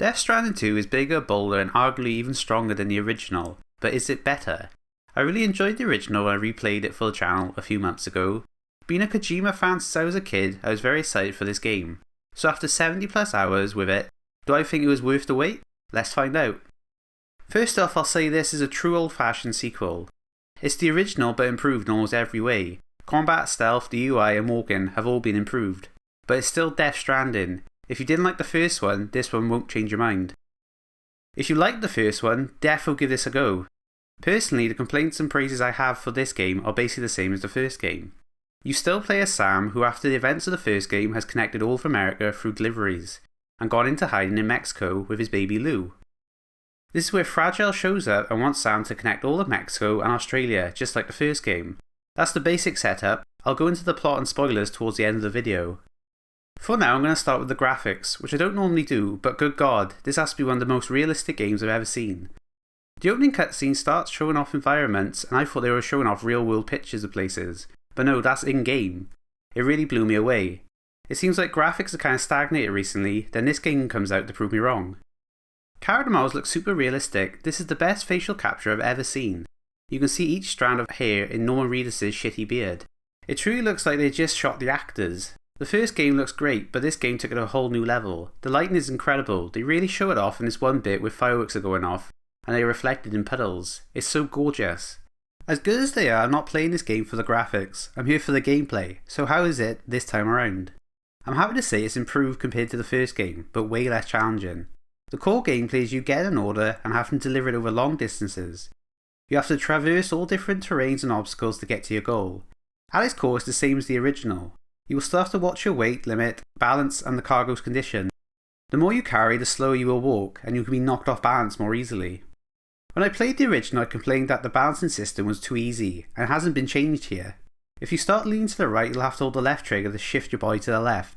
Death Stranding 2 is bigger, bolder, and arguably even stronger than the original, but is it better? I really enjoyed the original when I replayed it for the channel a few months ago. Being a Kojima fan since I was a kid, I was very excited for this game. So after 70 plus hours with it, do I think it was worth the wait? Let's find out. First off, I'll say this is a true old-fashioned sequel. It's the original but improved in almost every way. Combat, stealth, the UI and walking have all been improved. But it's still Death Stranding. If you didn't like the first one, this one won't change your mind. If you liked the first one, definitely give this a go. Personally, the complaints and praises I have for this game are basically the same as the first game. You still play as Sam, who after the events of the first game has connected all of America through deliveries, and gone into hiding in Mexico with his baby Lou. This is where Fragile shows up and wants Sam to connect all of Mexico and Australia, just like the first game. That's the basic setup. I'll go into the plot and spoilers towards the end of the video. For now, I'm going to start with the graphics, which I don't normally do, but good god, this has to be one of the most realistic games I've ever seen. The opening cutscene starts showing off environments, and I thought they were showing off real world pictures of places, but no, that's in-game. It really blew me away. It seems like graphics are kind of stagnated recently, then this game comes out to prove me wrong. Character models look super realistic. This is the best facial capture I've ever seen. You can see each strand of hair in Norman Reedus' shitty beard. It truly looks like they just shot the actors. The first game looks great, but this game took it to a whole new level. The lighting is incredible. They really show it off in this one bit where fireworks are going off, and they are reflected in puddles. It's so gorgeous. As good as they are, I'm not playing this game for the graphics. I'm here for the gameplay. So how is it this time around? I'm happy to say it's improved compared to the first game, but way less challenging. The core gameplay is you get an order and have to deliver it over long distances. You have to traverse all different terrains and obstacles to get to your goal. At its core, it's the same as the original. You will still have to watch your weight limit, balance and the cargo's condition. The more you carry, the slower you will walk, and you can be knocked off balance more easily. When I played the original, I complained that the balancing system was too easy, and it hasn't been changed here. If you start leaning to the right, you'll have to hold the left trigger to shift your body to the left,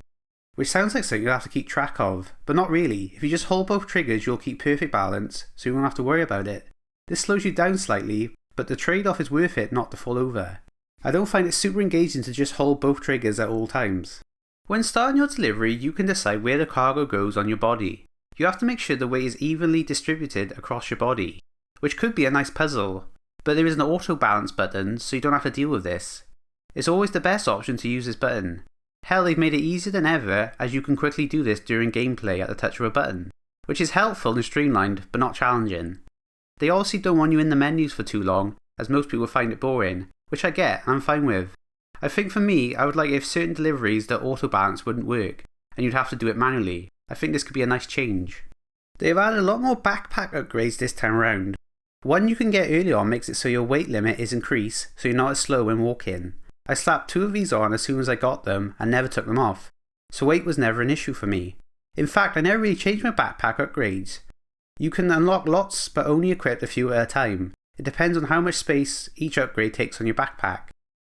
which sounds like something you'll have to keep track of, but not really. If you just hold both triggers, you'll keep perfect balance, so you won't have to worry about it. This slows you down slightly, but the trade-off is worth it not to fall over. I don't find it super engaging to just hold both triggers at all times. When starting your delivery, you can decide where the cargo goes on your body. You have to make sure the weight is evenly distributed across your body, which could be a nice puzzle, but there is an auto balance button, so you don't have to deal with this. It's always the best option to use this button. Hell, they've made it easier than ever, as you can quickly do this during gameplay at the touch of a button, which is helpful and streamlined, but not challenging. They obviously don't want you in the menus for too long, as most people find it boring, which I get and I'm fine with. I think for me, I would like if certain deliveries the auto balance wouldn't work, and you'd have to do it manually. I think this could be a nice change. They've added a lot more backpack upgrades this time around. One you can get early on makes it so your weight limit is increased, so you're not as slow when walking. I slapped 2 of these on as soon as I got them and never took them off, so weight was never an issue for me. In fact, I never really changed my backpack upgrades. You can unlock lots but only equip a few at a time. It depends on how much space each upgrade takes on your backpack.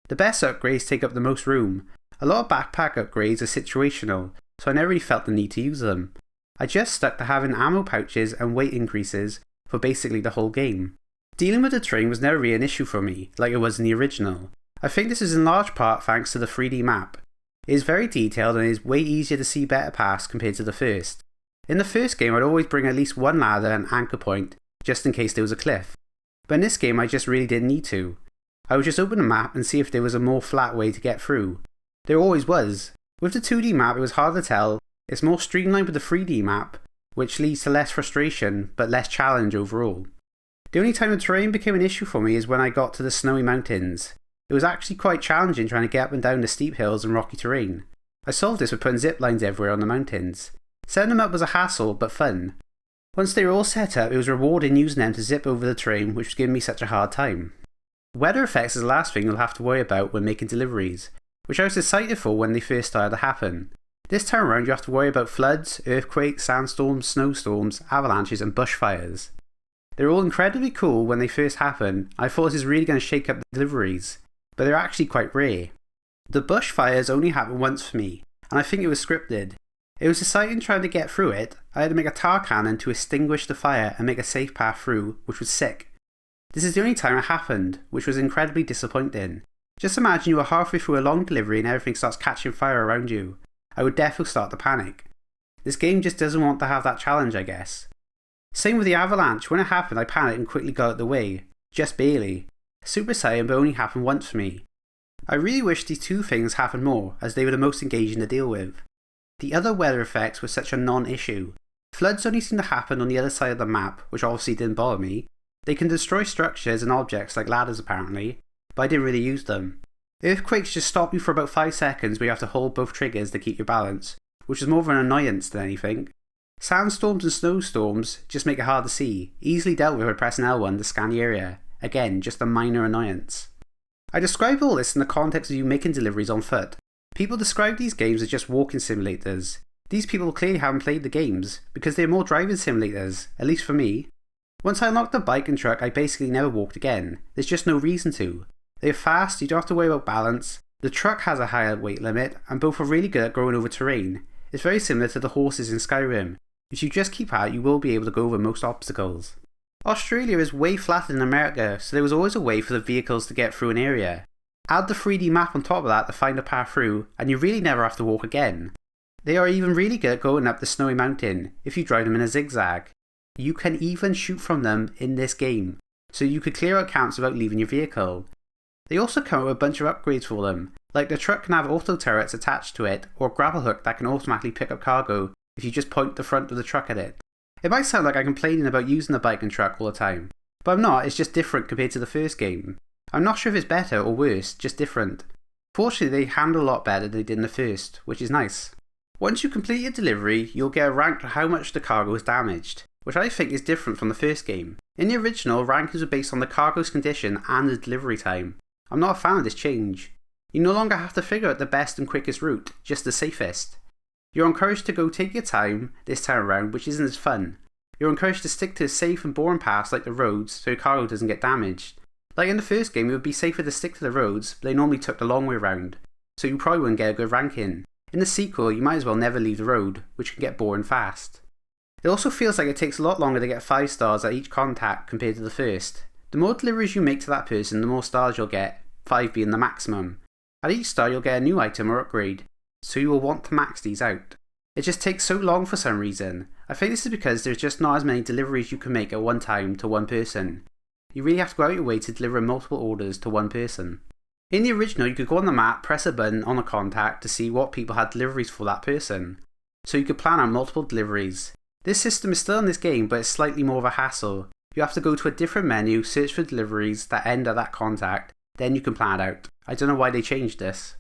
The best upgrades take up the most room. A lot of backpack upgrades are situational, so I never really felt the need to use them. I just stuck to having ammo pouches and weight increases for basically the whole game. Dealing with the terrain was never really an issue for me, like it was in the original. I think this is in large part thanks to the 3D map. It is very detailed and is way easier to see better past compared to the first. In the first game I'd always bring at least one ladder and anchor point, just in case there was a cliff. But in this game I just really didn't need to. I would just open the map and see if there was a more flat way to get through. There always was. With the 2D map it was hard to tell. It's more streamlined with the 3D map, which leads to less frustration but less challenge overall. The only time the terrain became an issue for me is when I got to the snowy mountains. It was actually quite challenging trying to get up and down the steep hills and rocky terrain. I solved this with putting zip lines everywhere on the mountains. Setting them up was a hassle but fun. Once they were all set up, it was rewarding using them to zip over the terrain, which was giving me such a hard time. Weather effects is the last thing you'll have to worry about when making deliveries, which I was excited for when they first started to happen. This time around you have to worry about floods, earthquakes, sandstorms, snowstorms, avalanches and bushfires. They're all incredibly cool when they first happen. I thought this is really going to shake up the deliveries, but they're actually quite rare. The bushfires only happened once for me, and I think it was scripted. It was exciting trying to get through it. I had to make a tar cannon to extinguish the fire and make a safe path through, which was sick. This is the only time it happened, which was incredibly disappointing. Just imagine you are halfway through a long delivery and everything starts catching fire around you. I would definitely start to panic. This game just doesn't want to have that challenge, I guess. Same with the avalanche. When it happened, I panicked and quickly got out of the way. Just barely. Super Saiyan, but only happened once for me. I really wish these two things happened more, as they were the most engaging to deal with. The other weather effects were such a non-issue. Floods only seem to happen on the other side of the map, which obviously didn't bother me. They can destroy structures and objects like ladders apparently, but I didn't really use them. Earthquakes just stop you for about 5 seconds where you have to hold both triggers to keep your balance, which is more of an annoyance than anything. Sandstorms and snowstorms just make it hard to see, easily dealt with by pressing L1 to scan the area. Again, just a minor annoyance. I describe all this in the context of you making deliveries on foot. People describe these games as just walking simulators. These people clearly haven't played the games, because they're more driving simulators, at least for me. Once I unlocked the bike and truck, I basically never walked again. There's just no reason to. They're fast, you don't have to worry about balance, the truck has a higher weight limit, and both are really good at going over terrain. It's very similar to the horses in Skyrim. If you just keep at it, you will be able to go over most obstacles. Australia is way flatter than America, so there was always a way for the vehicles to get through an area. Add the 3D map on top of that to find a path through, and you really never have to walk again. They are even really good at going up the snowy mountain, if you drive them in a zigzag. You can even shoot from them in this game, so you could clear out camps without leaving your vehicle. They also come with a bunch of upgrades for them, like the truck can have auto turrets attached to it, or a grapple hook that can automatically pick up cargo if you just point the front of the truck at it. It might sound like I'm complaining about using the bike and truck all the time, but I'm not, it's just different compared to the first game. I'm not sure if it's better or worse, just different. Fortunately, they handle a lot better than they did in the first, which is nice. Once you complete your delivery, you'll get a rank for how much the cargo is damaged, which I think is different from the first game. In the original, rankings were based on the cargo's condition and the delivery time. I'm not a fan of this change. You no longer have to figure out the best and quickest route, just the safest. You're encouraged to go take your time this time around, which isn't as fun. You're encouraged to stick to safe and boring paths like the roads so your cargo doesn't get damaged. Like in the first game, it would be safer to stick to the roads, but they normally took the long way around, so you probably wouldn't get a good ranking. In the sequel, you might as well never leave the road, which can get boring fast. It also feels like it takes a lot longer to get 5 stars at each contact compared to the first. The more deliveries you make to that person, the more stars you'll get, 5 being the maximum. At each star you'll get a new item or upgrade, so you will want to max these out. It just takes so long for some reason. I think this is because there's just not as many deliveries you can make at one time to one person. You really have to go out your way to deliver multiple orders to one person. In the original, you could go on the map, press a button on a contact to see what people had deliveries for that person, so you could plan out multiple deliveries. This system is still in this game, but it's slightly more of a hassle. You have to go to a different menu, search for deliveries that end at that contact, then you can plan it out. I don't know why they changed this.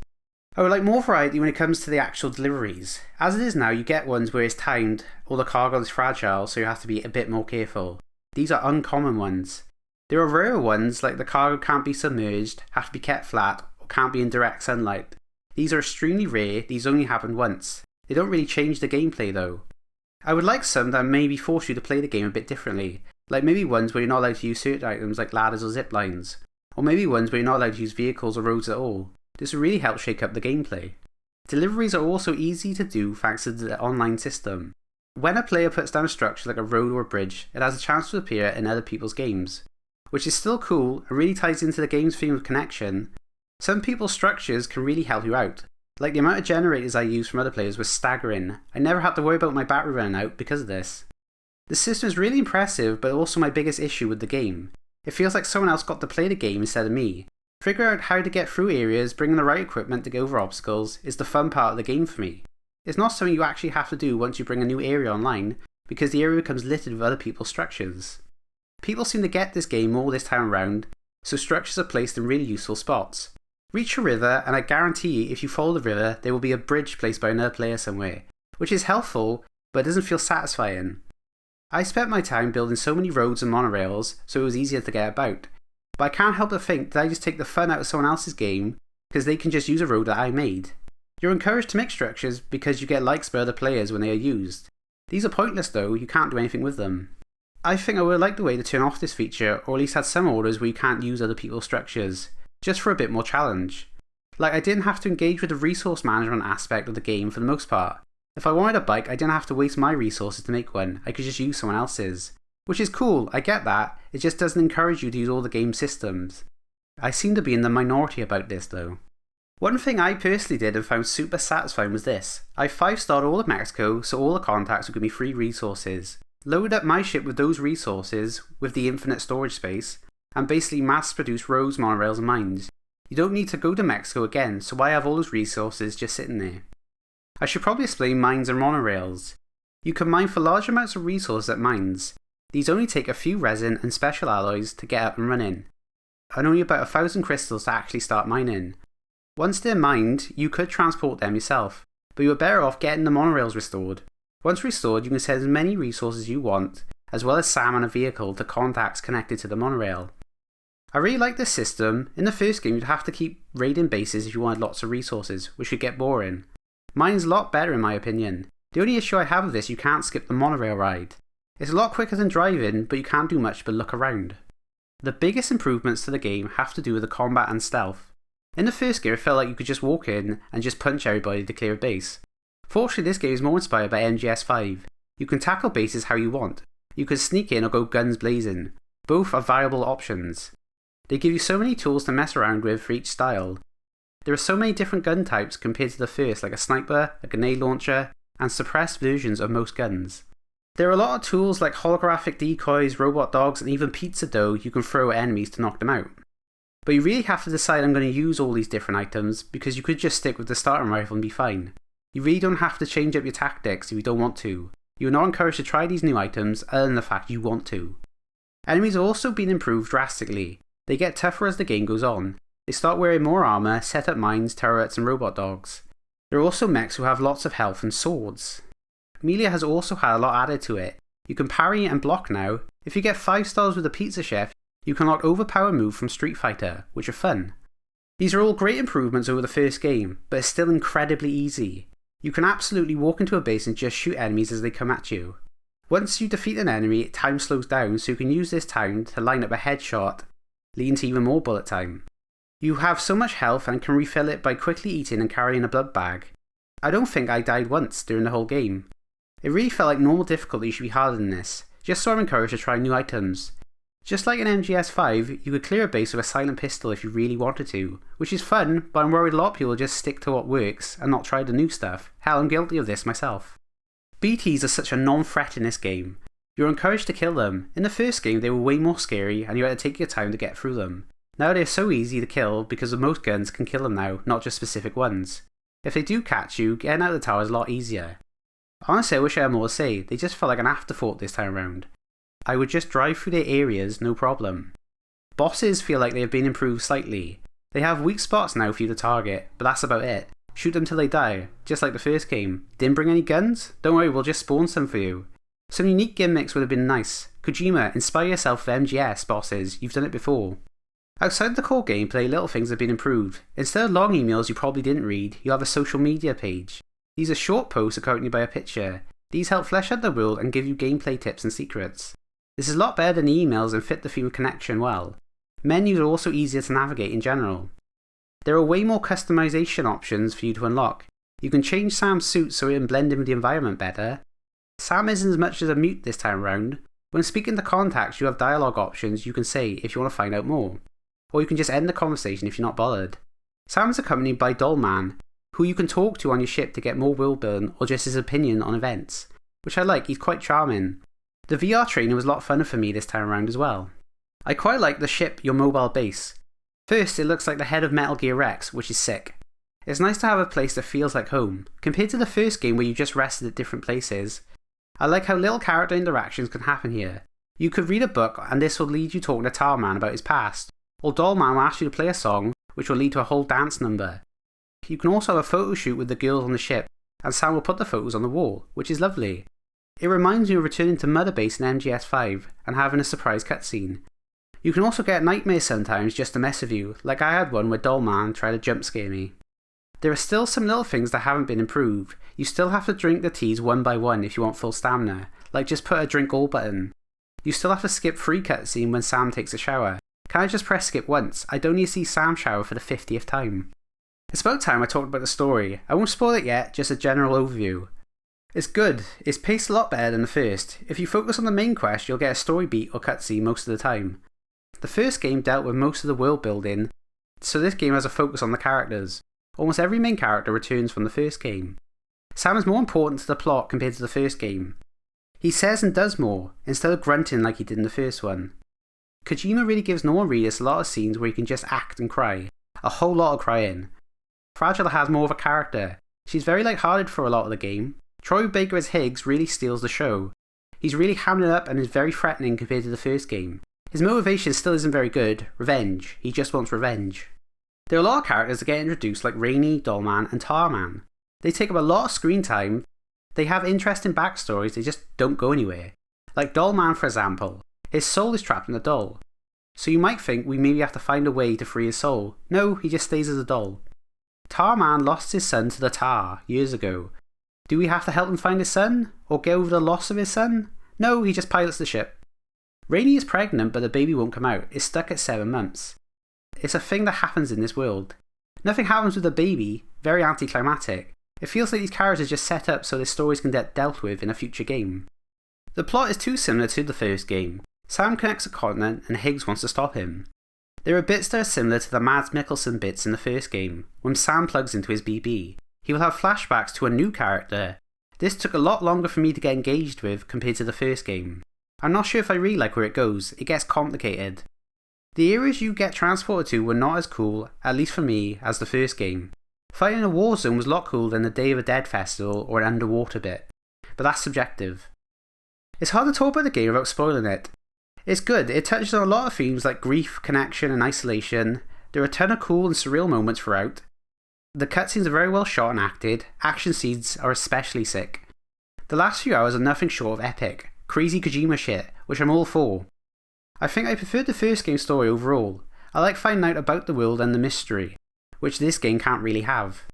I would like more variety when it comes to the actual deliveries. As it is now, you get ones where it's timed, or the cargo is fragile, so you have to be a bit more careful. These are uncommon ones. There are rarer ones, like the cargo can't be submerged, have to be kept flat, or can't be in direct sunlight. These are extremely rare, these only happen once. They don't really change the gameplay though. I would like some that maybe force you to play the game a bit differently, like maybe ones where you're not allowed to use certain items like ladders or zip lines, or maybe ones where you're not allowed to use vehicles or roads at all. This will really help shake up the gameplay. Deliveries are also easy to do thanks to the online system. When a player puts down a structure like a road or a bridge, it has a chance to appear in other people's games, which is still cool and really ties into the game's theme of connection. Some people's structures can really help you out. Like the amount of generators I used from other players was staggering. I never had to worry about my battery running out because of this. The system is really impressive, but also my biggest issue with the game. It feels like someone else got to play the game instead of me. Figuring out how to get through areas, bringing the right equipment to go over obstacles, is the fun part of the game for me. It's not something you actually have to do once you bring a new area online, because the area becomes littered with other people's structures. People seem to get this game more this time around, so structures are placed in really useful spots. Reach a river, and I guarantee if you follow the river, there will be a bridge placed by another player somewhere, which is helpful, but it doesn't feel satisfying. I spent my time building so many roads and monorails, so it was easier to get about. But I can't help but think, did I just take the fun out of someone else's game because they can just use a road that I made? You're encouraged to make structures because you get likes by other players when they are used. These are pointless though, you can't do anything with them. I think I would like the way to turn off this feature, or at least had some orders where you can't use other people's structures, just for a bit more challenge. Like I didn't have to engage with the resource management aspect of the game for the most part. If I wanted a bike, I didn't have to waste my resources to make one, I could just use someone else's. Which is cool, I get that, it just doesn't encourage you to use all the game's systems. I seem to be in the minority about this though. One thing I personally did and found super satisfying was this. I 5-starred all of Mexico, so all the contacts would give me free resources. Loaded up my ship with those resources, with the infinite storage space, and basically mass-produce roads, monorails and mines. You don't need to go to Mexico again, so why have all those resources just sitting there? I should probably explain mines and monorails. You can mine for large amounts of resources at mines. These only take a few resin and special alloys to get up and running, and only about 1,000 crystals to actually start mining. Once they're mined, you could transport them yourself, but you are better off getting the monorails restored. Once restored, you can send as many resources as you want, as well as Sam and a vehicle to contacts connected to the monorail. I really like this system. In the first game, you'd have to keep raiding bases if you wanted lots of resources, which could get boring. Mine's a lot better in my opinion. The only issue I have with this, you can't skip the monorail ride. It's a lot quicker than driving, but you can't do much but look around. The biggest improvements to the game have to do with the combat and stealth. In the first game, it felt like you could just walk in and just punch everybody to clear a base. Fortunately, this game is more inspired by MGS5. You can tackle bases how you want. You can sneak in or go guns blazing. Both are viable options. They give you so many tools to mess around with for each style. There are so many different gun types compared to the first, like a sniper, a grenade launcher, and suppressed versions of most guns. There are a lot of tools like holographic decoys, robot dogs, and even pizza dough you can throw at enemies to knock them out. But you really have to decide I'm going to use all these different items, because you could just stick with the starting rifle and be fine. You really don't have to change up your tactics if you don't want to. You are not encouraged to try these new items other than the fact you want to. Enemies have also been improved drastically. They get tougher as the game goes on. They start wearing more armour, set up mines, turrets and robot dogs. There are also mechs who have lots of health and swords. Melee has also had a lot added to it. You can parry and block now. If you get 5 stars with a pizza chef, you can unlock overpower moves from Street Fighter, which are fun. These are all great improvements over the first game, but it's still incredibly easy. You can absolutely walk into a base and just shoot enemies as they come at you. Once you defeat an enemy, time slows down, so you can use this time to line up a headshot, leading to even more bullet time. You have so much health and can refill it by quickly eating and carrying a blood bag. I don't think I died once during the whole game. It really felt like normal difficulty should be harder than this, just so I'm encouraged to try new items. Just like in MGS5, you could clear a base with a silent pistol if you really wanted to, which is fun, but I'm worried a lot of people will just stick to what works and not try the new stuff. Hell, I'm guilty of this myself. BTs are such a non-threat in this game. You're encouraged to kill them. In the first game they were way more scary and you had to take your time to get through them. Now they're so easy to kill because most guns can kill them now, not just specific ones. If they do catch you, getting out of the tower is a lot easier. Honestly, I wish I had more to say. They just felt like an afterthought this time around. I would just drive through their areas, no problem. Bosses feel like they have been improved slightly. They have weak spots now for you to target, but that's about it. Shoot them till they die, just like the first game. Didn't bring any guns? Don't worry, we'll just spawn some for you. Some unique gimmicks would have been nice. Kojima, inspire yourself with MGS bosses, you've done it before. Outside the core gameplay, little things have been improved. Instead of long emails you probably didn't read, you have a social media page. These are short posts accompanied by a picture. These help flesh out the world and give you gameplay tips and secrets. This is a lot better than emails and fit the theme of connection well. Menus are also easier to navigate in general. There are way more customization options for you to unlock. You can change Sam's suit so it can blend in with the environment better. Sam isn't as much as a mute this time around. When speaking to contacts you have dialogue options you can say if you want to find out more. Or you can just end the conversation if you're not bothered. Sam is accompanied by Dollman, who you can talk to on your ship to get more world building or just his opinion on events. Which I like, he's quite charming. The VR training was a lot funner for me this time around as well. I quite like the ship, your mobile base. First, it looks like the head of Metal Gear Rex, which is sick. It's nice to have a place that feels like home. Compared to the first game where you just rested at different places, I like how little character interactions can happen here. You could read a book and this will lead you talking to Tarman about his past, or Dollman will ask you to play a song which will lead to a whole dance number. You can also have a photo shoot with the girls on the ship, and Sam will put the photos on the wall, which is lovely. It reminds me of returning to Mother Base in MGS5 and having a surprise cutscene. You can also get nightmares sometimes just to mess with you, like I had one where Dollman tried to jump scare me. There are still some little things that haven't been improved. You still have to drink the teas one by one if you want full stamina, like just put a drink all button. You still have to skip free cutscene when Sam takes a shower. Can I just press skip once? I don't need to see Sam shower for the 50th time. It's about time I talked about the story. I won't spoil it yet, just a general overview. It's good. It's paced a lot better than the first. If you focus on the main quest, you'll get a story beat or cutscene most of the time. The first game dealt with most of the world building, so this game has a focus on the characters. Almost every main character returns from the first game. Sam is more important to the plot compared to the first game. He says and does more, instead of grunting like he did in the first one. Kojima really gives normal readers a lot of scenes where he can just act and cry. A whole lot of crying. Fragile has more of a character. She's very lighthearted for a lot of the game. Troy Baker as Higgs really steals the show. He's really hamming it up and is very threatening compared to the first game. His motivation still isn't very good. Revenge. He just wants revenge. There are a lot of characters that get introduced like Rainy, Dollman and Tarman. They take up a lot of screen time. They have interesting backstories, they just don't go anywhere. Like Dollman for example. His soul is trapped in a doll. So you might think we maybe have to find a way to free his soul. No, he just stays as a doll. Tarman lost his son to the Tar years ago. Do we have to help him find his son? Or get over the loss of his son? No, he just pilots the ship. Rainy is pregnant but the baby won't come out. It's stuck at 7 months. It's a thing that happens in this world. Nothing happens with the baby. Very anticlimactic. It feels like these characters are just set up so their stories can get dealt with in a future game. The plot is too similar to the first game. Sam connects a continent and Higgs wants to stop him. There are bits that are similar to the Mads Mikkelsen bits in the first game, when Sam plugs into his BB. He will have flashbacks to a new character. This took a lot longer for me to get engaged with compared to the first game. I'm not sure if I really like where it goes, it gets complicated. The areas you get transported to were not as cool, at least for me, as the first game. Fighting in a war zone was a lot cooler than the Day of the Dead festival or an underwater bit, but that's subjective. It's hard to talk about the game without spoiling it. It's good, it touches on a lot of themes like grief, connection and isolation. There are a ton of cool and surreal moments throughout. The cutscenes are very well shot and acted, action scenes are especially sick. The last few hours are nothing short of epic, crazy Kojima shit, which I'm all for. I think I preferred the first game's story overall. I like finding out about the world and the mystery, which this game can't really have.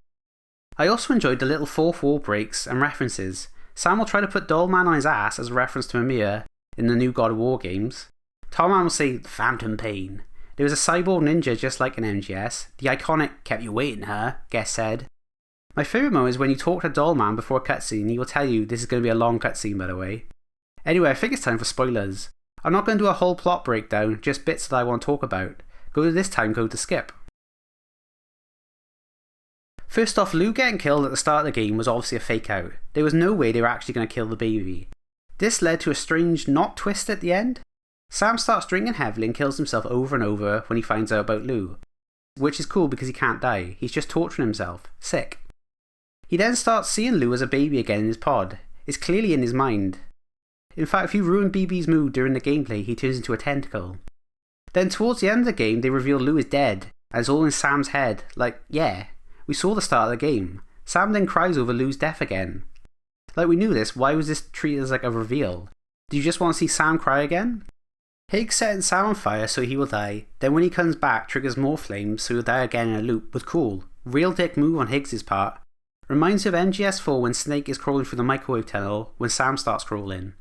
I also enjoyed the little fourth wall breaks and references. Sam will try to put Dollman on his ass as a reference to Mamiya in the new God of War games. Tarman will say, Phantom Pain. There was a cyborg ninja just like in MGS. The iconic, kept you waiting, huh? Guest said. My favourite moment is when you talk to Dollman before a cutscene, he will tell you this is going to be a long cutscene by the way. Anyway, I think it's time for spoilers. I'm not going to do a whole plot breakdown, just bits that I want to talk about. Go to this timecode to skip. First off, Lou getting killed at the start of the game was obviously a fake out. There was no way they were actually going to kill the baby. This led to a strange not twist at the end. Sam starts drinking heavily and kills himself over and over when he finds out about Lou. Which is cool because he can't die, he's just torturing himself. Sick. He then starts seeing Lou as a baby again in his pod. It's clearly in his mind. In fact, if you ruin BB's mood during the gameplay, he turns into a tentacle. Then towards the end of the game, they reveal Lou is dead, and it's all in Sam's head. Like, yeah, we saw the start of the game. Sam then cries over Lou's death again. Like we knew this, why was this treated as like a reveal? Do you just want to see Sam cry again? Higgs setting Sam on fire so he will die, then when he comes back triggers more flames so he'll die again in a loop was cool. Real dick move on Higgs' part. Reminds me of MGS4 when Snake is crawling through the microwave tunnel when Sam starts crawling.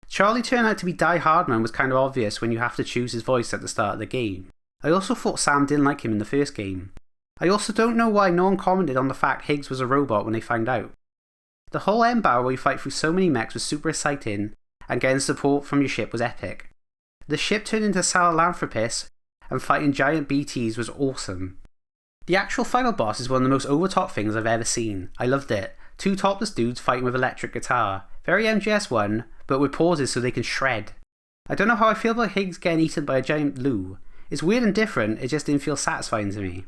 Charlie turned out to be Die Hardman was kind of obvious when you have to choose his voice at the start of the game. I also thought Sam didn't like him in the first game. I also don't know why no one commented on the fact Higgs was a robot when they found out. The whole end battle where you fight through so many mechs was super exciting, and getting support from your ship was epic. The ship turned into Sahelanthropus, and fighting giant BTs was awesome. The actual final boss is one of the most over-top things I've ever seen. I loved it. 2 topless dudes fighting with electric guitar. Very MGS1, but with pauses so they can shred. I don't know how I feel about Higgs getting eaten by a giant Lou. It's weird and different, it just didn't feel satisfying to me.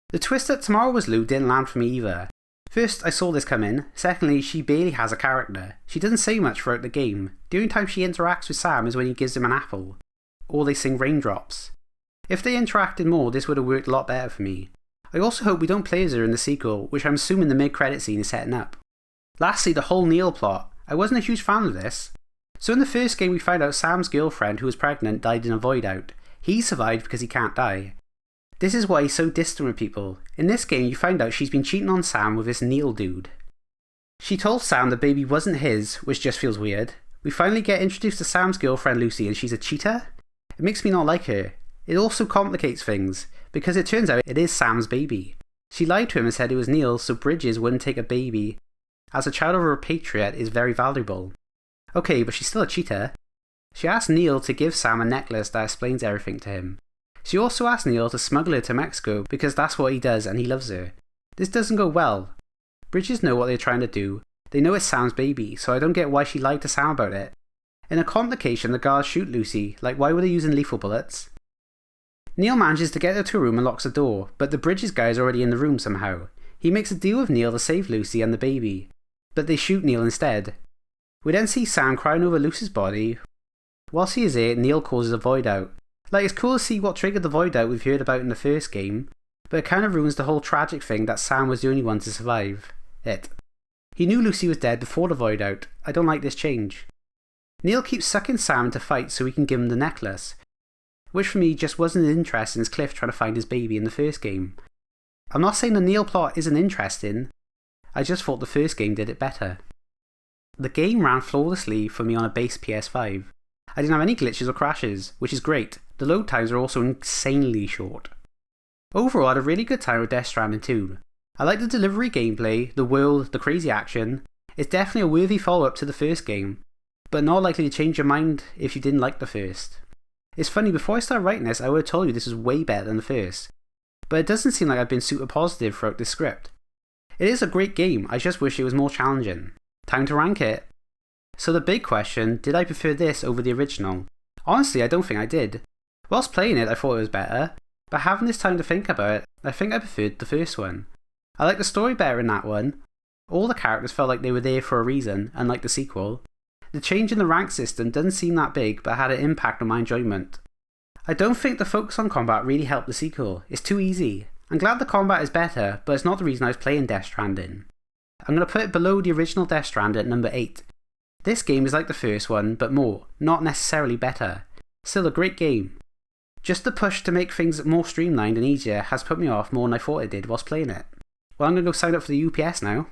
The twist that tomorrow was Lou didn't land for me either. First, I saw this come in. Secondly, she barely has a character. She doesn't say much throughout the game. The only time she interacts with Sam is when he gives him an apple. Or they sing Raindrops. If they interacted more, this would have worked a lot better for me. I also hope we don't play as her in the sequel, which I'm assuming the mid-credit scene is setting up. Lastly, the whole Neil plot. I wasn't a huge fan of this. So in the first game we found out Sam's girlfriend, who was pregnant, died in a void out. He survived because he can't die. This is why he's so distant with people. In this game you find out she's been cheating on Sam with this Neil dude. She told Sam the baby wasn't his, which just feels weird. We finally get introduced to Sam's girlfriend Lucy and she's a cheater? It makes me not like her. It also complicates things, because it turns out it is Sam's baby. She lied to him and said it was Neil so Bridges wouldn't take a baby, as a child of a repatriate is very valuable. Okay, but she's still a cheater. She asked Neil to give Sam a necklace that explains everything to him. She also asks Neil to smuggle her to Mexico because that's what he does and he loves her. This doesn't go well. Bridges know what they're trying to do. They know it's Sam's baby, so I don't get why she lied to Sam about it. In a complication, the guards shoot Lucy, like why were they using lethal bullets? Neil manages to get her to a room and locks the door, but the Bridges guy is already in the room somehow. He makes a deal with Neil to save Lucy and the baby, but they shoot Neil instead. We then see Sam crying over Lucy's body. Whilst he is there, Neil causes a void out. Like, it's cool to see what triggered the void out we've heard about in the first game, but it kind of ruins the whole tragic thing that Sam was the only one to survive it. He knew Lucy was dead before the void out. I don't like this change. Neil keeps sucking Sam into fights so he can give him the necklace, which for me just wasn't as interesting as Cliff trying to find his baby in the first game. I'm not saying the Neil plot isn't interesting, I just thought the first game did it better. The game ran flawlessly for me on a base PS5. I didn't have any glitches or crashes, which is great. The load times are also insanely short. Overall, I had a really good time with Death Stranding 2. I like the delivery gameplay, the world, the crazy action. It's definitely a worthy follow-up to the first game, but not likely to change your mind if you didn't like the first. It's funny, before I started writing this, I would have told you this was way better than the first, but it doesn't seem like I've been super positive throughout this script. It is a great game, I just wish it was more challenging. Time to rank it. So the big question, did I prefer this over the original? Honestly, I don't think I did. Whilst playing it, I thought it was better, but having this time to think about it, I think I preferred the first one. I like the story better in that one. All the characters felt like they were there for a reason, unlike the sequel. The change in the rank system doesn't seem that big, but had an impact on my enjoyment. I don't think the focus on combat really helped the sequel. It's too easy. I'm glad the combat is better, but it's not the reason I was playing Death Stranding. I'm going to put it below the original Death Stranding at number 8. This game is like the first one, but more, not necessarily better. Still a great game. Just the push to make things more streamlined and easier has put me off more than I thought it did whilst playing it. Well, I'm going to go sign up for the UPS now.